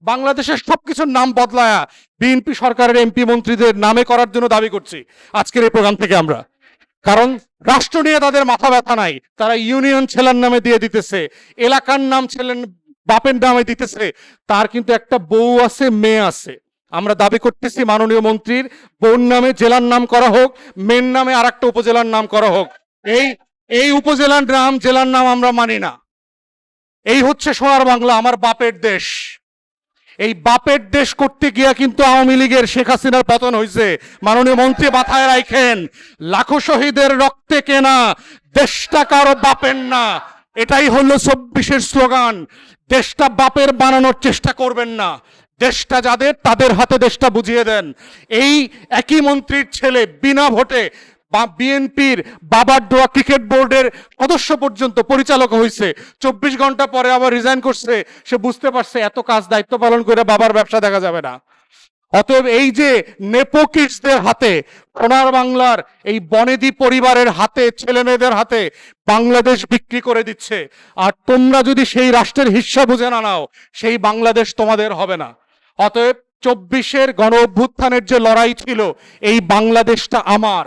বাংলাদেশের সবকিছুর নাম বদলায়া বিএনপি সরকারের এমপি মন্ত্রীদের নামে করার জন্য দাবি করছি আজকের এই প্রোগ্রাম থেকে আমরা। কারণ রাষ্ট্র নিয়ে তাদের মাথা ব্যথা নাই, তারা ইউনিয়ন ছেলের নামে দিয়ে দিতেছে, এলাকার নাম ছেলের বাপের নামে দিতেছে। তার কিন্তু একটা বউ আছে, মেয়ে আছে। আমরা দাবি করতেছি মাননীয় মন্ত্রীর বউর নামে জেলার নাম করা হোক, মেয়ের নামে আর একটা উপজেলার নাম করা হোক। এই এই উপজেলার নাম জেলার নাম আমরা মানি না। এই হচ্ছে সোনার বাংলা, আমার বাপের দেশ। এই বাপের দেশ করতে গিয়া কিন্তু আওয়ামী লীগের শেখ হাসিনার পতন হয়েছে। মাননীয় মন্ত্রী মাথায় রাখেন, লাখো শহীদের রক্তে কেনা দেশটা কারো বাপের না। এটাই হলো 24-এর স্লোগান। দেশটা বাপের বানানোর চেষ্টা করবেন না, দেশটা যাদের তাদের হাতে দেশটা বুঝিয়ে দেন। এই একই মন্ত্রীর ছেলে বিনা ভোটে বিএনপির বাবার দোয়া ক্রিকেট বোর্ডের সদস্য পর্যন্ত পরিচালক হয়েছে, 24 ঘন্টা পরে আবার রিজাইন করছে। সে বুঝতে পারছে এত কাজ দায়িত্ব পালন করে বাবার ব্যবসা দেখা যাবে না। অতএব এই যে নেপোকিটসদের হাতে, সোনার বাংলার এই বনেদি পরিবারের হাতে, ছেলে মেয়েদের হাতে বাংলাদেশ বিক্রি করে দিচ্ছে। আর তোমরা যদি সেই রাষ্ট্রের হিস্সা বুঝে না নাও, সেই বাংলাদেশ তোমাদের হবে না। অতএব 24-এর গণ অভ্যুত্থানের যে লড়াই ছিল, এই বাংলাদেশটা আমার,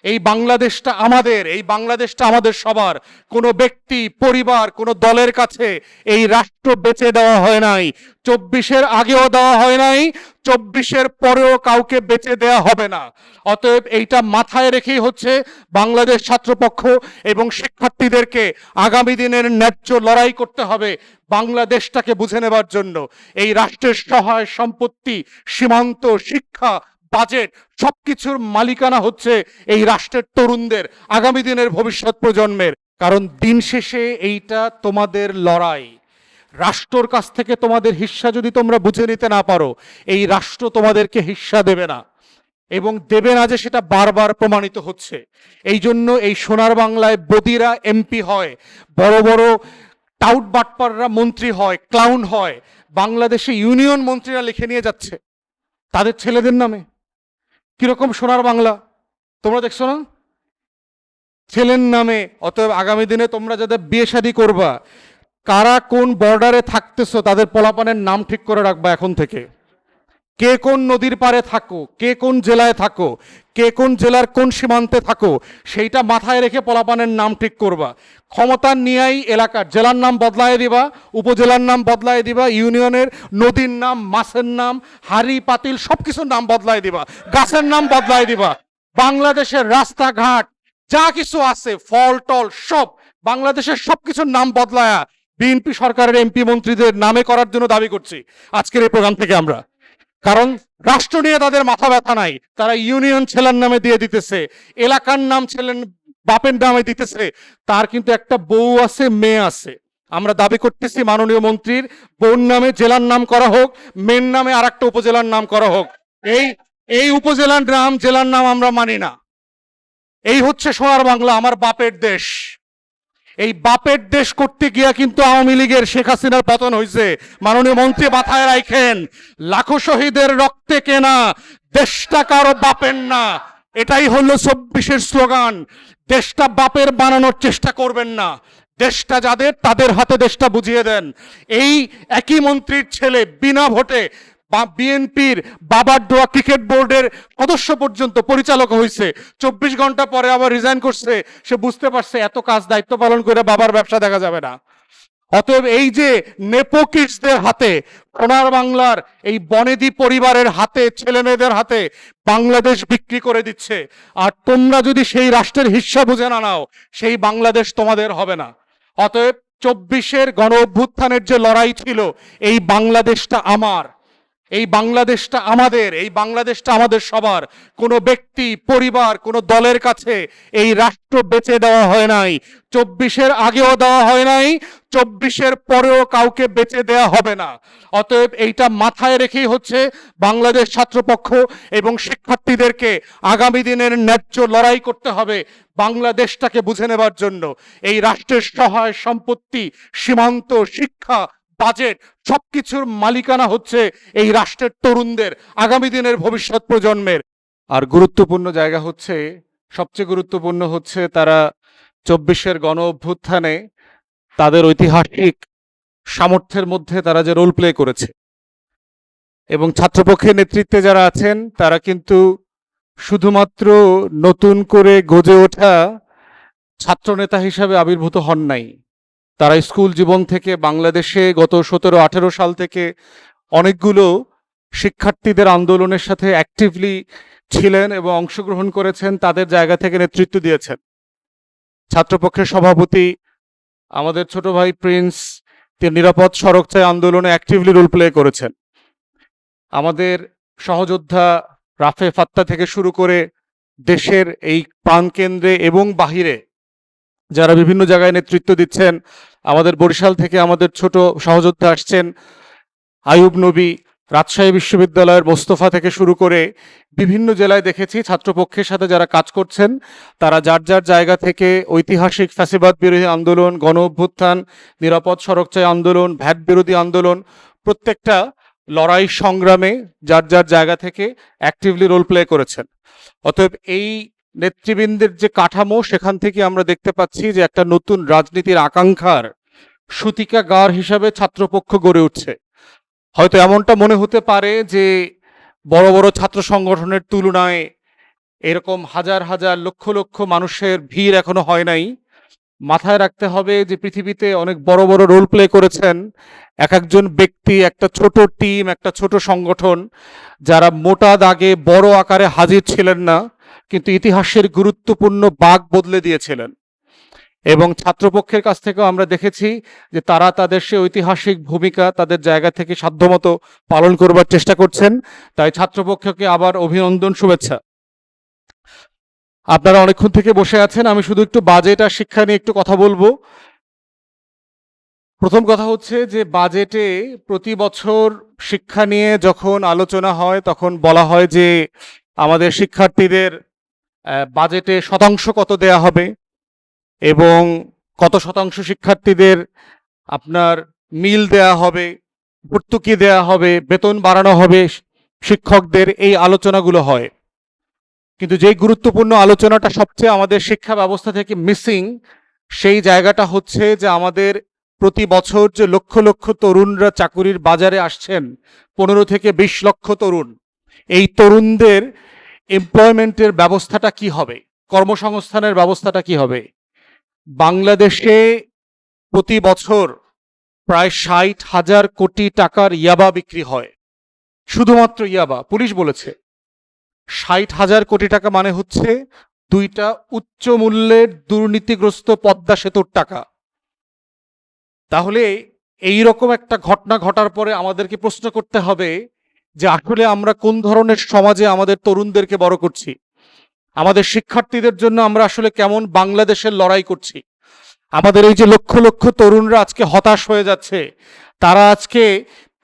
এই বাংলাদেশটা আমাদের, এই বাংলাদেশটা আমাদের সবার। কোনো ব্যক্তি, পরিবার, কোনো দলের কাছে এই রাষ্ট্র বেচে দেওয়া হয় নাই। 24-এর আগেও দেওয়া হয় নাই, 24-এর পরেও কাউকে বেচে দেওয়া হবে না। অতএব এইটা মাথায় রেখেই হচ্ছে বাংলাদেশ ছাত্রপক্ষ এবং শিক্ষার্থীদেরকে আগামী দিনের ন্যায্য লড়াই করতে হবে বাংলাদেশটাকে বুঝে নেবার জন্য। এই রাষ্ট্রের সহায় সম্পত্তি, সীমান্ত, শিক্ষা, বাজেট সবকিছুর মালিকানা হচ্ছে এই রাষ্ট্রের তরুণদের, আগামী দিনের ভবিষ্যৎ প্রজন্মের। কারণ দিন শেষে এইটা তোমাদের লড়াই। রাষ্ট্রর কাছ থেকে তোমাদের হিস্সা যদি তোমরা বুঝে নিতে না পারো, এই রাষ্ট্র তোমাদেরকে হিস্সা দেবে না, এবং দেবে না যে সেটা বারবার প্রমাণিত হচ্ছে। এই জন্য এই সোনার বাংলায় বদিরা এমপি হয়, বড় বড় টাউট বাটপাররা মন্ত্রী হয়, ক্লাউন হয়। বাংলাদেশে ইউনিয়ন মন্ত্রীরা লিখে নিয়ে যাচ্ছে তাদের ছেলেদের নামে। কিরকম সোনার বাংলা তোমরা দেখছো না, ছেলের নামে। অতএব আগামী দিনে তোমরা যাদের বিয়ে শাদী করবা, কারা কোন বর্ডারে থাকতেছো তাদের পোলাপানের নাম ঠিক করে রাখবা এখন থেকে। কে কোন নদীর পারে থাকো, কে কোন জেলায় থাকো, কে কোন জেলার কোন সীমান্তে থাকো, সেইটা মাথায় রেখে পোলাপানের নাম ঠিক করবা। ক্ষমতা নিয়েই এলাকার জেলার নাম বদলায় দিবা, উপজেলার নাম বদলায় দিবা, ইউনিয়নের নদীর নাম, মাছের নাম, হাড়ি পাতিল সবকিছুর নাম বদলায় দিবা, গাছের নাম বদলায় দিবা। বাংলাদেশের রাস্তাঘাট যা কিছু আছে, ফল টল সব, বাংলাদেশের সবকিছুর নাম বদলায়া বিএনপি সরকারের এমপি মন্ত্রীদের নামে করার জন্য দাবি করছি আজকের এই প্রোগ্রাম থেকে আমরা। কারণ রাষ্ট্র নিয়ে তাদের মাথা ব্যথা নাই, তারা ইউনিয়ন ছেলের নামে দিয়ে দিতেছে, এলাকার নাম ছেলের বাপের নামে দিতেছে। তার কিন্তু একটা বউ আছে, মেয়ে আছে। আমরা দাবি করতেছি মাননীয় মন্ত্রীর বউর নামে জেলার নাম করা হোক, মেয়ের নামে আর একটা উপজেলার নাম করা হোক। এই উপজেলার নাম জেলার নাম আমরা মানি না। এই হচ্ছে সোনার বাংলা, আমার বাপের দেশ। এই বাপের দেশ করতে গিয়া কিন্তু আওয়ামী লীগের শেখ হাসিনার পতন হয়েছে। মাননীয় মন্ত্রী মাথায় রাখেন, লাখো শহীদের রক্তে কেনা দেশটা কারো বাপের না। এটাই হলো 24-এর স্লোগান। দেশটা বাপের বানানোর চেষ্টা করবেন না, দেশটা যাদের তাদের হাতে দেশটা বুঝিয়ে দেন। এই একই মন্ত্রীর ছেলে বিনা ভোটে বিএনপির বাবার দোয়া ক্রিকেট বোর্ডের সদস্য পর্যন্ত পরিচালক হয়েছে, 24 ঘন্টা পরে আবার রিজাইন করছে। সে বুঝতে পারছে এত কাজ দায়িত্ব পালন করে বাবার ব্যবসা দেখা যাবে না। অতএব এই যে নেপোকিটসদের হাতে, সোনার বাংলার এই বনেদি পরিবারের হাতে, ছেলে মেয়েদের হাতে বাংলাদেশ বিক্রি করে দিচ্ছে। আর তোমরা যদি সেই রাষ্ট্রের হিস্সা বুঝে না নাও, সেই বাংলাদেশ তোমাদের হবে না। অতএব 24-এর গণ অভ্যুত্থানের যে লড়াই ছিল, এই বাংলাদেশটা আমার, এই বাংলাদেশটা আমাদের, এই বাংলাদেশটা আমাদের সবার। কোনো ব্যক্তি, পরিবার, কোনো দলের কাছে এই রাষ্ট্র বেচে দেওয়া হয় নাই। 24-এর আগেও দেওয়া হয় নাই, 24-এর পরেও কাউকে বেচে দেওয়া হবে না। অতএব এইটা মাথায় রেখেই হচ্ছে বাংলাদেশ ছাত্রপক্ষ এবং শিক্ষার্থীদেরকে আগামী দিনের ন্যায্য লড়াই করতে হবে বাংলাদেশটাকে বুঝে নেবার জন্য। এই রাষ্ট্রের সহায় সম্পত্তি, সীমান্ত, শিক্ষা, বাজেট সবকিছুর মালিকানা হচ্ছে এই রাষ্ট্রের তরুণদের, আগামী দিনের ভবিষ্যৎ প্রজন্মের। আর গুরুত্বপূর্ণ জায়গা হচ্ছে, সবচেয়ে গুরুত্বপূর্ণ হচ্ছে তারা 24-এর গণ অভ্যুত্থানে তাদের ঐতিহাসিক সামর্থ্যের মধ্যে তারা যে রোল প্লে করেছে, এবং ছাত্রপক্ষের নেতৃত্বে যারা আছেন তারা কিন্তু শুধুমাত্র নতুন করে গজে ওঠা ছাত্রনেতা হিসাবে আবির্ভূত হন নাই। তারা স্কুল জীবন থেকে বাংলাদেশে গত 17-18 সাল থেকে অনেকগুলো শিক্ষার্থীদের আন্দোলনের সাথে অ্যাক্টিভলি ছিলেন এবং অংশগ্রহণ করেছেন, তাদের জায়গা থেকে নেতৃত্ব দিয়েছেন। ছাত্রপক্ষের সভাপতি আমাদের ছোট ভাই প্রিন্স, তিনি নিরাপদ সড়ক চাই আন্দোলনে অ্যাক্টিভলি রোল প্লে করেছেন। আমাদের সহযোদ্ধা রাফে ফাত্তা থেকে শুরু করে দেশের এই প্রাণকেন্দ্রে এবং বাহিরে যারা বিভিন্ন জায়গায় নেতৃত্ব দিচ্ছেন, আমাদের বরিশাল থেকে আমাদের ছোট সহযোদ্ধা আসছেন আয়ুব নবী, রাজশাহী বিশ্ববিদ্যালয়ের মোস্তফা থেকে শুরু করে বিভিন্ন জেলায় দেখেছি ছাত্রপক্ষের সাথে যারা কাজ করছেন তারা যার যার জায়গা থেকে ঐতিহাসিক ফ্যাসিবাদ বিরোধী আন্দোলন, গণ অভ্যুত্থান, নিরাপদ সড়ক চাই আন্দোলন, ভ্যাট বিরোধী আন্দোলন, প্রত্যেকটা লড়াই সংগ্রামে যার যার জায়গা থেকে অ্যাক্টিভলি রোল প্লে করেছেন। অতএব এই নেতৃবৃন্দের যে কাঠামো, সেখান থেকে আমরা দেখতে পাচ্ছি যে একটা নতুন রাজনীতির আকাঙ্ক্ষার সূতিকাগার হিসাবে ছাত্রপক্ষ গড়ে উঠছে। হয়তো এমনটা মনে হতে পারে যে বড় বড় ছাত্র সংগঠনের তুলনায় এরকম হাজার হাজার লক্ষ লক্ষ মানুষের ভিড় এখনো হয় নাই। মাথায় রাখতে হবে যে পৃথিবীতে অনেক বড় বড় রোল প্লে করেছেন এক একজন ব্যক্তি, একটা ছোট টিম, একটা ছোট সংগঠন, যারা মোটা দাগে বড় আকারে হাজির ছিলেন না, কিন্তু ইতিহাসের গুরুত্বপূর্ণ বাঁক বদলে দিয়েছিলেন। এবং ছাত্রপক্ষের কাছ থেকেও আমরা দেখেছি যে তারা তাদের সে ঐতিহাসিক ভূমিকা তাদের জায়গা থেকে সাধ্যমতো পালন করবার চেষ্টা করছেন। তাই ছাত্রপক্ষকে আবার অভিনন্দন, শুভেচ্ছা। আপনারা অনেকক্ষণ থেকে বসে আছেন, আমি শুধু একটু বাজেট আর শিক্ষা নিয়ে একটু কথা বলবো। প্রথম কথা হচ্ছে যে বাজেটে প্রতি বছর শিক্ষা নিয়ে যখন আলোচনা হয় তখন বলা হয় যে আমাদের শিক্ষার্থীদের বাজেটে শতাংশ কত দেয়া হবে এবং কত শতাংশ শিক্ষার্থীদের আপনার মিল দেয়া হবে, ভর্তুকি দেয়া হবে, বেতন বাড়ানো হবে শিক্ষকদের, এই আলোচনাগুলো হয়। কিন্তু যেই গুরুত্বপূর্ণ আলোচনাটা সবচেয়ে আমাদের শিক্ষা ব্যবস্থা থেকে মিসিং, সেই জায়গাটা হচ্ছে যে আমাদের প্রতি বছর যে লক্ষ লক্ষ তরুণরা চাকুরির বাজারে আসছেন, 15 থেকে 20 লক্ষ তরুণ, এই তরুণদের এমপ্লয়মেন্টের ব্যবস্থাটা কি হবে, কর্মসংস্থানের ব্যবস্থাটা কি হবে। বাংলাদেশে প্রতি বছর প্রায় 60,000 কোটি টাকার ইয়াবা বিক্রি হয়, শুধুমাত্র ইয়াবা। পুলিশ বলেছে 60,000 কোটি টাকা মানে হচ্ছে 2টা উচ্চ মূল্যের দুর্নীতিগ্রস্ত পদ্মা সেতুর টাকা। তাহলে এই রকম একটা ঘটনা ঘটার পরে আমাদেরকে প্রশ্ন করতে হবে যে আসলে আমরা কোন ধরনের সমাজে আমাদের তরুণদেরকে বড় করছি, আমাদের শিক্ষার্থীদের জন্য আমরা আসলে কেমন বাংলাদেশের লড়াই করছি। আমাদের এই যে লক্ষ লক্ষ তরুণরা আজকে হতাশ হয়ে যাচ্ছে, তারা আজকে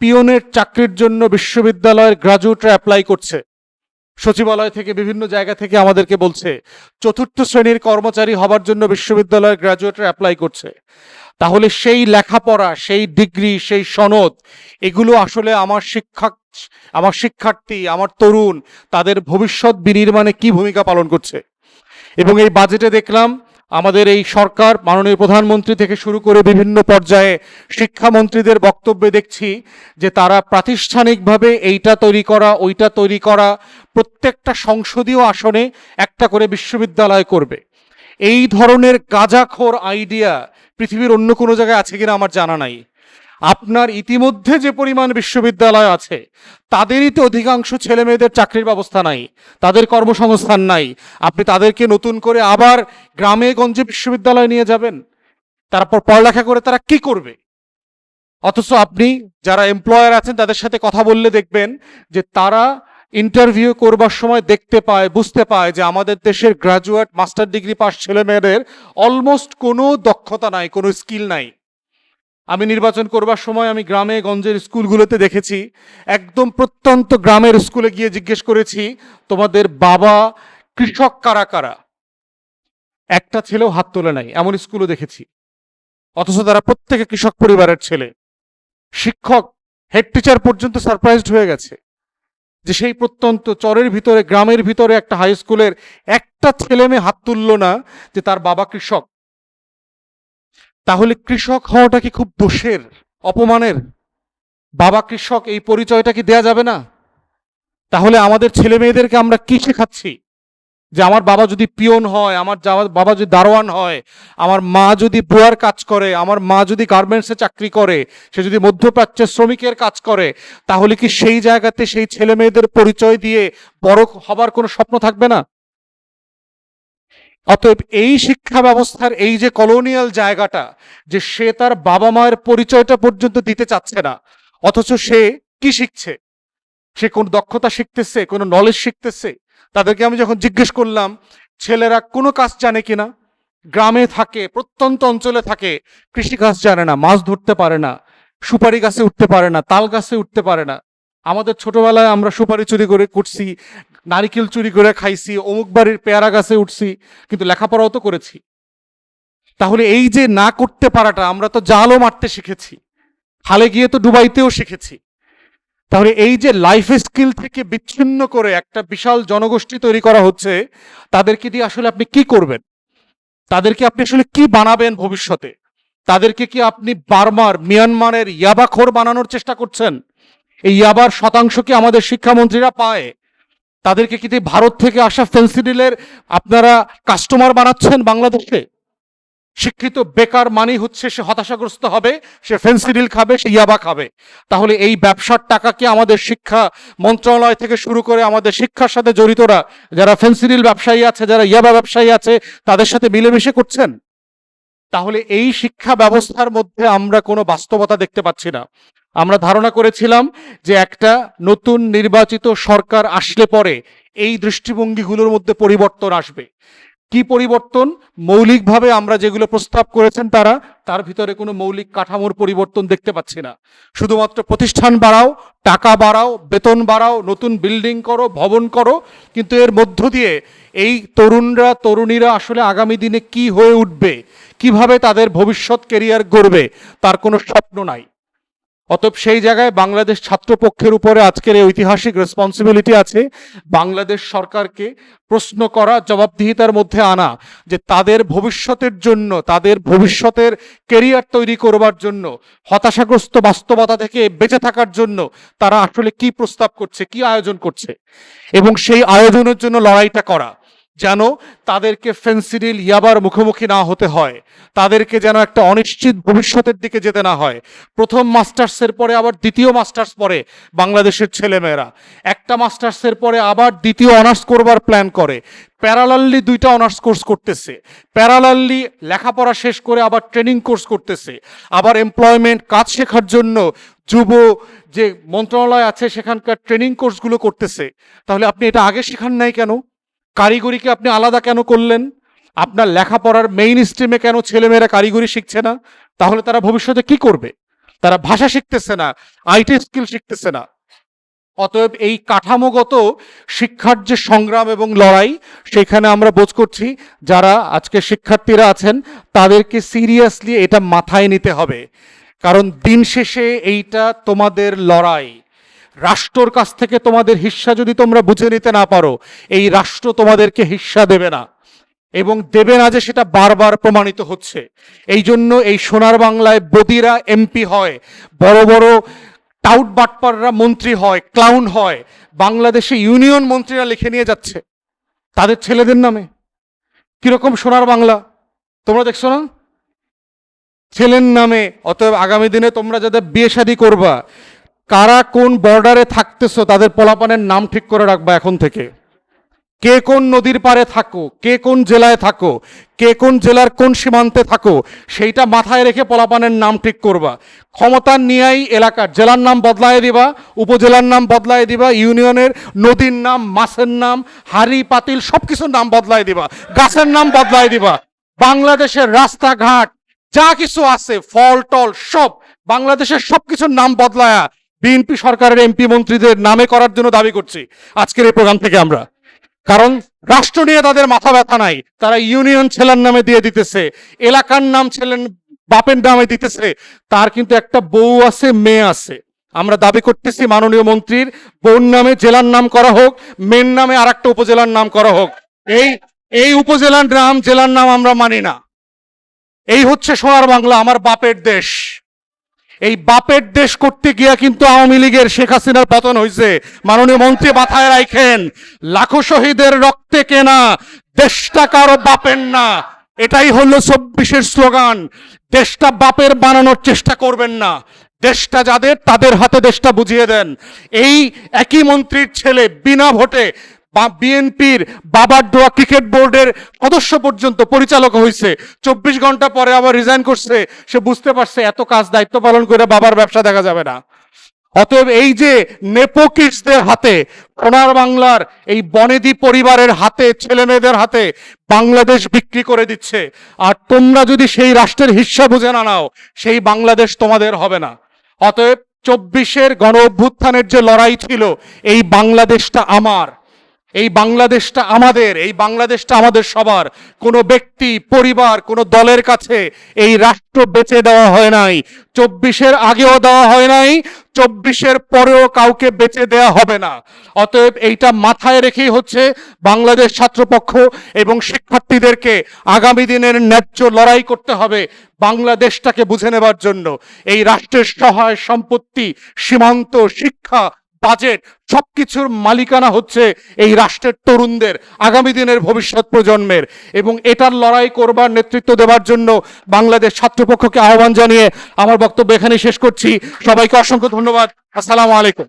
পিয়নের চাকরির জন্য বিশ্ববিদ্যালয়ের গ্রাজুয়েটরা অ্যাপ্লাই করছে, সচিবালয় থেকে বিভিন্ন জায়গা থেকে আমাদেরকে বলছে 4র্থ শ্রেণীর কর্মচারী হবার জন্য বিশ্ববিদ্যালয়ের গ্রাজুয়েটরা অ্যাপ্লাই করছে। তাহলে সেই লেখাপড়া, সেই ডিগ্রি, সেই সনদ, এগুলো আসলে আমার শিক্ষার্থী, আমার তরুণ, তাদের ভবিষ্যৎ বিনির্মাণে কি ভূমিকা পালন করছে। এবং এই বাজেটে দেখলাম আমাদের এই সরকার, মাননীয় প্রধানমন্ত্রী থেকে শুরু করে বিভিন্ন পর্যায়ে শিক্ষামন্ত্রীদের বক্তব্যে দেখছি যে তারা প্রাতিষ্ঠানিকভাবে এইটা তৈরি করা, ওইটা তৈরি করা, প্রত্যেকটা সংসদীয় আসনে একটা করে বিশ্ববিদ্যালয় করবে। এই ধরনের গাঁজাখোর আইডিয়া পৃথিবীর অন্য কোনো জায়গায় আছে কিনা আমার জানা নাই। আপনার ইতিমধ্যে যে পরিমাণ বিশ্ববিদ্যালয় আছে তাদেরই তো অধিকাংশ ছেলে মেয়েদের চাকরির ব্যবস্থা নাই, তাদের কর্মসংস্থান নাই। আপনি তাদেরকে নতুন করে আবার গ্রামে গঞ্জে বিশ্ববিদ্যালয় নিয়ে যাবেন, তারপর পড়ালেখা করে তারা কি করবে। অথচ আপনি যারা এমপ্লয়ার আছেন তাদের সাথে কথা বললে দেখবেন যে তারা ইন্টারভিউ করবার সময় দেখতে পায়, বুঝতে পায় যে আমাদের দেশের গ্রাজুয়েট, মাস্টার ডিগ্রি পাস ছেলে মেয়েদের অলমোস্ট কোনো দক্ষতা নাই, কোনো স্কিল নাই। আমি নির্বাচন করবার সময় আমি গ্রামে গঞ্জের স্কুলগুলোতে দেখেছি, একদম প্রত্যন্ত গ্রামের স্কুলে গিয়ে জিজ্ঞেস করেছি তোমাদের বাবা কৃষক কারা কারা, একটা ছেলেও হাত তোলে নাই, এমন স্কুলও দেখেছি। অথচ তারা প্রত্যেকে কৃষক পরিবারের ছেলে। শিক্ষক, হেড টিচার পর্যন্ত সারপ্রাইজড হয়ে গেছে যে সেই প্রত্যন্ত চরের ভিতরে, গ্রামের ভিতরে একটা হাই স্কুলের একটা ছেলে মেয়ে হাত তুলল না যে তার বাবা কৃষক। তাহলে কৃষক হওয়াটা কি খুব দোষের, অপমানের? বাবা কৃষক এই পরিচয়টা কি দেয়া যাবে না? তাহলে আমাদের ছেলে মেয়েদেরকে আমরা কি শেখাচ্ছি? যে আমার বাবা যদি পিয়ন হয়, আমার বাবা যদি দারোয়ান হয়, আমার মা যদি বুয়ার কাজ করে, আমার মা যদি গার্মেন্টসে চাকরি করে, সে যদি মধ্যপ্রাচ্যের শ্রমিকের কাজ করে, তাহলে কি সেই জায়গাতে সেই ছেলে মেয়েদের পরিচয় দিয়ে বড় হবার কোনো স্বপ্ন থাকবে না? অতএব এই শিক্ষা ব্যবস্থার এই যে কলোনিয়াল জায়গাটা, যে সে তার বাবা মায়ের পরিচয়টা পর্যন্ত দিতে চাচ্ছে না, অথচ সে কি শিখছে? সে কোন দক্ষতা শিখতেছে, কোনো নলেজ শিখতেছে? তাদেরকে আমি যখন জিজ্ঞেস করলাম ছেলেরা কোনো কাজ জানে কিনা, গ্রামে থাকে, প্রত্যন্ত অঞ্চলে থাকে, কৃষিকাজ জানে না, মাছ ধরতে পারে না, সুপারি গাছে উঠতে পারে না, তাল গাছে উঠতে পারে না। আমাদের ছোটবেলায় আমরা সুপারি চুরি করে করছি, নারিকেল চুরি করে খাইছি, অমুক বাড়ির পেয়ারা গাছে উঠছি, কিন্তু লেখাপড়াও তো করেছি। তাহলে এই যে না করতে পারাটা, আমরা তো জালও মারতে শিখেছি, খালে গিয়ে তো ডুবাইতেও শিখেছি। তাহলে এই যে লাইফ স্কিল থেকে বিচ্ছিন্ন করে একটা বিশাল জনগোষ্ঠী তৈরি করা হচ্ছে, তাদেরকে দিয়ে আসলে আপনি কি করবেন? তাদেরকে আপনি আসলে কি বানাবেন ভবিষ্যতে? তাদেরকে কি আপনি বার্মার, মিয়ানমারের ইয়াবাখোর বানানোর চেষ্টা করছেন? এই ইয়াবার শতাংশ কি আমাদের শিক্ষামন্ত্রীরা পায়? তাদেরকে কি ভারত থেকে আসা ফেন্সিডিলের আপনারা কাস্টমার বানাচ্ছেন বাংলাদেশে? শিক্ষিত বেকার মানেই হচ্ছে সে হতাশাগ্রস্ত হবে, সে ফেন্সিডিল খাবে, সে ইয়াবা খাবে। তাহলে এই ব্যবসার টাকা কি আমাদের শিক্ষা মন্ত্রণালয় থেকে শুরু করে আমাদের শিক্ষার সাথে জড়িতরা, যারা ফেন্সিডিল ব্যবসায়ী আছে, যারা ইয়াবা ব্যবসায়ী আছে, তাদের সাথে মিলেমিশে করছেন? তাহলে এই শিক্ষা ব্যবস্থার মধ্যে আমরা কোনো বাস্তবতা দেখতে পাচ্ছি না। আমরা ধারণা করেছিলাম যে একটা নতুন নির্বাচিত সরকার আসলে পরে এই দৃষ্টিভঙ্গিগুলোর মধ্যে পরিবর্তন আসবে। কি পরিবর্তন? মৌলিকভাবে আমরা যেগুলো প্রস্তাব করেছেন তার ভিতরে কোনো মৌলিক কাঠামোর পরিবর্তন দেখতে পাচ্ছি না। শুধুমাত্র প্রতিষ্ঠান বাড়াও, টাকা বাড়াও, বেতন বাড়াও, নতুন বিল্ডিং করো, ভবন করো, কিন্তু এর মধ্য দিয়ে এই তরুণীরা আসলে আগামী দিনে কি হয়ে উঠবে, কিভাবে তাদের ভবিষ্যৎ কেরিয়ার গড়বে, তার কোনো স্বপ্ন নাই। অতএব সেই জায়গায় বাংলাদেশ ছাত্রপক্ষের উপরে আজকের এই ঐতিহাসিক রেসপন্সিবিলিটি আছে বাংলাদেশ সরকারকে প্রশ্ন করা, জবাবদিহিতার মধ্যে আনা, যে তাদের ভবিষ্যতের জন্য, তাদের ভবিষ্যতের কেরিয়ার তৈরি করবার জন্য, হতাশাগ্রস্ত বাস্তবতা থেকে বেঁচে থাকার জন্য তারা আসলে কি প্রস্তাব করছে, কি আয়োজন করছে, এবং সেই আয়োজনের জন্য লড়াইটা করা, যেন তাদেরকে ফেন্সিডিল ইয়াবার মুখোমুখি না হতে হয়, তাদেরকে যেন একটা অনিশ্চিত ভবিষ্যতের দিকে যেতে না হয়। প্রথম মাস্টার্সের পরে আবার দ্বিতীয় মাস্টার্স পরে বাংলাদেশের ছেলেমেয়েরা, একটা মাস্টার্সের পরে আবার দ্বিতীয় অনার্স করবার প্ল্যান করে, প্যারালালি দুইটা অনার্স কোর্স করতেছে, প্যারালালি লেখাপড়া শেষ করে আবার ট্রেনিং কোর্স করতেছে, আবার এমপ্লয়মেন্ট কাজ শেখার জন্য যুব যে মন্ত্রণালয় আছে সেখানকার ট্রেনিং কোর্সগুলো করতেছে। তাহলে আপনি এটা আগে শেখান নাই কেন? কারিগরিকে আপনি আলাদা কেন করলেন? আপনার লেখাপড়ার মেইন স্ট্রিমে কেন ছেলেমেয়েরা কারিগরি শিখছে না? তাহলে তারা ভবিষ্যতে কি করবে? তারা ভাষা শিখতেছে না, আইটি স্কিল শিখতেছে না। অতএব এই কাঠামোগত শিক্ষার যে সংগ্রাম এবং লড়াই, সেখানে আমরা বোধ করছি যারা আজকে শিক্ষার্থীরা আছেন তাদেরকে সিরিয়াসলি এটা মাথায় নিতে হবে। কারণ দিন শেষে এইটা তোমাদের লড়াই। রাষ্ট্রর কাছ থেকে তোমাদের হিস্সা যদি তোমরা বুঝে নিতে না পারো, এই রাষ্ট্র তোমাদেরকে হিস্সা দেবে না, এবং দেবে না যে সেটা বারবার প্রমাণিত হচ্ছে। এই জন্য এই সোনার বাংলায় বদিরা এমপি হয়, বড় বড় টাউট বাটপাররা মন্ত্রী হয়, ক্লাউন হয়, বাংলাদেশে ইউনিয়ন মন্ত্রীরা লিখে নিয়ে যাচ্ছে তাদের ছেলেদের নামে। কিরকম সোনার বাংলা তোমরা দেখছো না? ছেলের নামে। অতএব আগামী দিনে তোমরা যাদের বিয়ে শাদী করবা, কারা কোন বর্ডারে থাকতেছো তাদের পোলাপানের নাম ঠিক করে রাখবা এখন থেকে। কে কোন নদীর পারে থাকো, কে কোন জেলায় থাকো, কে কোন জেলার কোন সীমান্তে থাকো, সেইটা মাথায় রেখে পোলাপানের নাম ঠিক করবা। ক্ষমতা নিয়েই এলাকার জেলার নাম বদলায় দিবা, উপজেলার নাম বদলায় দিবা, ইউনিয়নের নদীর নাম, মাছের নাম, হাড়ি পাতিল সবকিছুর নাম বদলায় দিবা, গাছের নাম বদলায় দিবা। বাংলাদেশের রাস্তাঘাট যা কিছু আছে, ফল টল সব, বাংলাদেশের সবকিছুর নাম বদলায়া বিএনপি সরকারের এমপি মন্ত্রীদের নামে করার জন্য দাবি করছি আজকের এই প্রোগ্রাম থেকে আমরা। কারণ রাষ্ট্র নিয়ে তাদের মাথা ব্যথা নাই, তারা ইউনিয়ন ছেলের নামে দিয়ে দিতেছে, এলাকার নাম ছেলের বাপের নামে দিতেছে। তার কিন্তু একটা বউ আছে, মেয়ে আছে। আমরা দাবি করতেছি মাননীয় মন্ত্রীর বউর নামে জেলার নাম করা হোক, মেয়ের নামে আর একটা উপজেলার নাম করা হোক। এই উপজেলার নাম, জেলার নাম আমরা মানি না। এই হচ্ছে সোনার বাংলা, আমার বাপের দেশ। এই বাপের দেশ করতে গিয়া কিন্তু আওয়ামী লীগের শেখ হাসিনার পতন হয়েছে। মাননীয় মন্ত্রী মাথায় রাখেন, লাখো শহীদের রক্তে কেনা দেশটা কারো বাপের না, এটাই হলো 24-এর স্লোগান। দেশটা বাপের বানানোর চেষ্টা করবেন না, দেশটা যাদের তাদের হাতে দেশটা বুঝিয়ে দেন। এই একই মন্ত্রীর ছেলে বিনা ভোটে বিএনপির বাবার দোয়া ক্রিকেট বোর্ডের সদস্য পর্যন্ত পরিচালক হয়েছে, 24 ঘন্টা পরে আবার রিজাইন করছে। সে বুঝতে পারছে এত কাজ দায়িত্ব পালন করে বাবার ব্যবসা দেখা যাবে না। অতএব এই যে নেপোকিটসদের হাতে, সোনার বাংলার এই বনেদি পরিবারের হাতে, ছেলে মেয়েদের হাতে বাংলাদেশ বিক্রি করে দিচ্ছে। আর তোমরা যদি সেই রাষ্ট্রের হিস্সা বুঝে না নাও, সেই বাংলাদেশ তোমাদের হবে না। অতএব 24-এর গণ অভ্যুত্থানের যে লড়াই ছিল, এই বাংলাদেশটা আমার, এই বাংলাদেশটা আমাদের, এই বাংলাদেশটা আমাদের সবার। কোনো ব্যক্তি, পরিবার, কোনো দলের কাছে এই রাষ্ট্র বেচে দেওয়া হয় নাই। 24-এর আগেও দেওয়া হয় নাই, 24-এর পরেও কাউকে বেচে দেওয়া হবে না। অতএব এইটা মাথায় রেখেই হচ্ছে বাংলাদেশ ছাত্রপক্ষ এবং শিক্ষার্থীদেরকে আগামী দিনের ন্যায্য লড়াই করতে হবে বাংলাদেশটাকে বুঝে নেবার জন্য। এই রাষ্ট্রের সহায় সম্পত্তি, সীমান্ত, শিক্ষা, বাজেট সবকিছুর মালিকানা হচ্ছে এই রাষ্ট্রের তরুণদের, আগামী দিনের ভবিষ্যৎ প্রজন্মের। এবং এটার লড়াই করবার নেতৃত্ব দেওয়ার জন্য বাংলাদেশ ছাত্রপক্ষকে আহ্বান জানিয়ে আমার বক্তব্য এখানে শেষ করছি। সবাইকে অসংখ্য ধন্যবাদ। আসসালামু আলাইকুম।